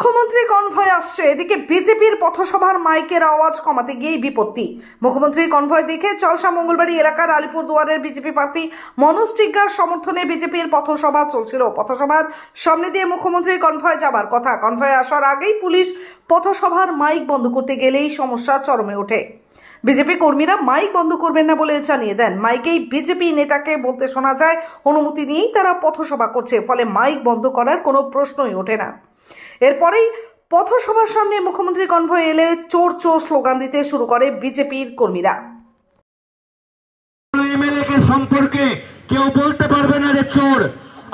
মুখ্যমন্ত্রী কনভয় আসছে, এদিকে বিজেপির পথসভার মাইকের আওয়াজ কমাতে গিয়ে বিপত্তি। মুখ্যমন্ত্রীর কনভয় দেখে চলসা মঙ্গলবাড়ি এলাকার আলিপুরদুয়ারের বিজেপি প্রার্থী মনোজ টিগ্গার সমর্থনে বিজেপির পথসভা চলছিল। পথসভার সামনে দিয়ে মুখ্যমন্ত্রীর কনভয় যাবার কথা। কনভয় আসার আগেই পুলিশ পথসভার মাইক বন্ধ করতে গেলেই সমস্যা চরমে ওঠে। বিজেপি কর্মীরা মাইক বন্ধ করবেন না বলে জানিয়ে দেন। মাইকেই বিজেপি নেতাকে বলতে শোনা যায় অনুমতি নিয়েই তারা পথসভা করছে, ফলে মাইক বন্ধ করার কোনো প্রশ্নই ওঠে না। এরপরেই পথসভার সামনে মুখ্যমন্ত্রী কনভয় এলে চোর চোর স্লোগান দিতে শুরু করে বিজেপির কর্মীরা। এমএলএ সম্পর্কে কেউ বলতে পারবে না যে চোর।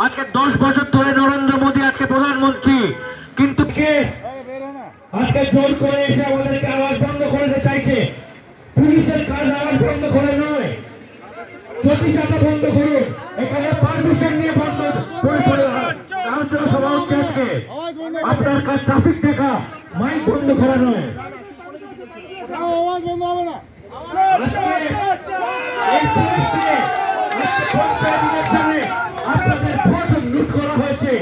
আজকে 10 বছর ধরে নরেন্দ্র মোদী আজকে প্রধানমন্ত্রী, কিন্তু আজকে জোর করে এসে আমাদেরকে আওয়াজ বন্ধ করতে চাইছে। পুলিশের কাজ আওয়াজ বন্ধ করে নয়, চটিচাটা বন্ধ করুন। এখানে পারমিশন নিয়ে বন্ধ করে সভা হচ্ছে আজকে। আপনার কাজ ট্রাফিক দেখা, মাইক বন্ধ করা নয়। আওয়াজ বন্ধ হবে না। আপনাদের ভোট লুট করা হয়েছে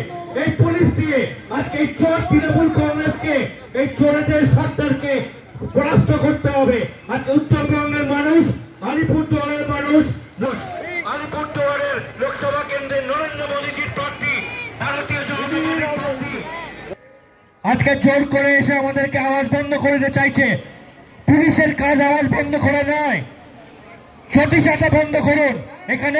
এই পুলিশ দিয়ে। আজকে এই চোর তৃণমূল কংগ্রেসকে, এই চোরেদের সরকারকে পরাস্ত করতে হবে। আজকে উত্তরবঙ্গের মানুষ, আলিপুরদুয়ারের মানুষ, আলিপুরদুয়ারের লোকসভা কেন্দ্রে নরেন্দ্র মোদীজির প্রার্থী ভারতীয় জনতা পার্টির প্রার্থী আজকে জোর করে এসে আমাদেরকে আওয়াজ বন্ধ করতে চাইছে। পুলিশের কাজ আওয়াজ বন্ধ করে নয়, চটিচাটা বন্ধ করুন। এখানে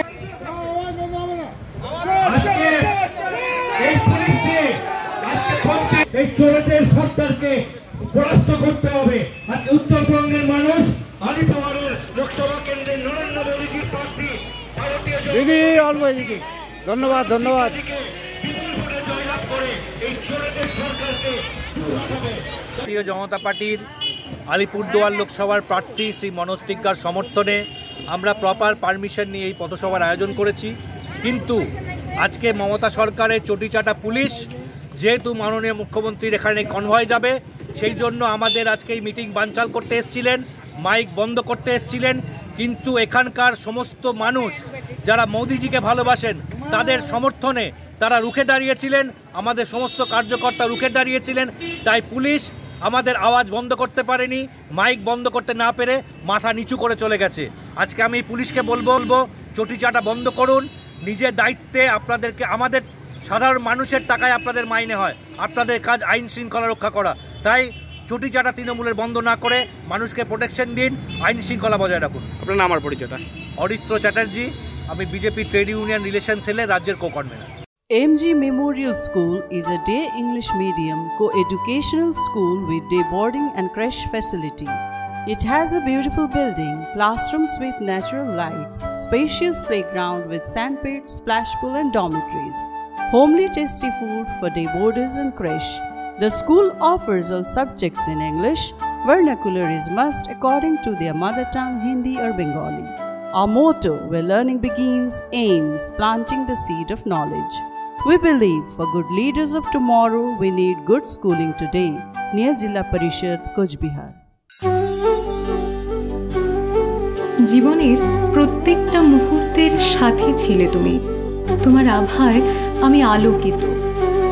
এই পুলিশ দিয়ে আজকে এই চোরেদের সরকারকে পরাস্ত করতে হবে। আজকে উত্তরবঙ্গের মানুষ, আলিপুরদুয়ারের লোকসভা কেন্দ্রে নরেন্দ্র মোদীজির প্রার্থী ভারতীয় ধন্যবাদ ধন্যবাদ জয়লাভ করে এই চোরেদের সরকারকে ভারতীয় জনতা পার্টির আলিপুরদুয়ার লোকসভার প্রার্থী শ্রী মনোজ টিগ্গার সমর্থনে আমরা প্রপার পারমিশন নিয়ে এই পথসভার আয়োজন করেছি। কিন্তু আজকে মমতা সরকারের চটিচাটা পুলিশ, যেহেতু মাননীয় মুখ্যমন্ত্রীর এখানে কনভয় যাবে, সেই জন্য আমাদের আজকে এই মিটিং বানচাল করতে এসেছিলেন, মাইক বন্ধ করতে এসেছিলেন। কিন্তু এখানকার সমস্ত মানুষ যারা মোদিজিকে ভালোবাসেন তাদের সমর্থনে তারা রুখে দাঁড়িয়েছিলেন, আমাদের সমস্ত কার্যকর্তা রুখে দাঁড়িয়েছিলেন। তাই পুলিশ আমাদের আওয়াজ বন্ধ করতে পারেনি, মাইক বন্ধ করতে না পেরে মাথা নিচু করে চলে গেছে। আজকে আমি পুলিশকে বলবো চটিচাটা বন্ধ করুন। নিজের দায়িত্বে আপনাদেরকে, আমাদের সাধারণ মানুষের টাকায় আপনাদের মাইনে হয়, আপনাদের কাজ আইন শৃঙ্খলা রক্ষা করা। তাই চটিচাটা তৃণমূলের বন্ধ না করে মানুষকে প্রোটেকশন দিন, আইন শৃঙ্খলা বজায় রাখুন। আপনার নাম আর পরিচয়টা? অরিত্র চ্যাটার্জি, আমি বিজেপি ট্রেড ইউনিয়ন রিলেশন সেলের রাজ্যের কো-কনভেনার। MG Memorial School is a day English medium co-educational school with day boarding and creche facility. It has a beautiful building, classrooms with natural lights, spacious playground with sandpit, splash pool and dormitories, homely tasty food for day boarders and creche. The school offers all subjects in English. Vernacular is must according to their mother tongue Hindi or Bengali. Our motto, where learning begins, aims planting the seed of knowledge. We believe for good leaders of tomorrow, we need good schooling today. Near Jilla Parishad, Coach Bihar. জীবনের প্রত্যেকটা মুহূর্তের সাথী ছিলে তুমি। তোমার আভায় আমি আলোকিত,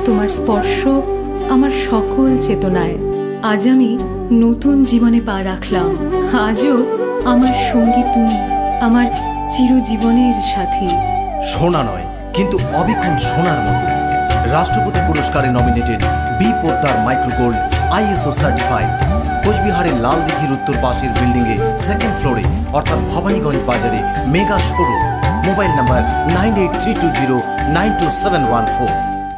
তোমার স্পর্শ আমার সকল চেতনায়। আজ আমি নতুন জীবনে পা রাখলাম। আজও আমার সঙ্গী তুমি, আমার চিরজীবনের সাথী। সোনা নয়, কিন্তু অবিক্ষণ সোনার মতো। রাষ্ট্রপতি পুরস্কারে nominated B Poddar microgold ISO certified. কোচবিহারের লাল দিঘির উত্তর পাশের বিল্ডিংয়ে 2nd ফ্লোরে অর্থাৎ ভবানীগঞ্জ বাজারে মেগা শোরুম। Mobile number 9832092714।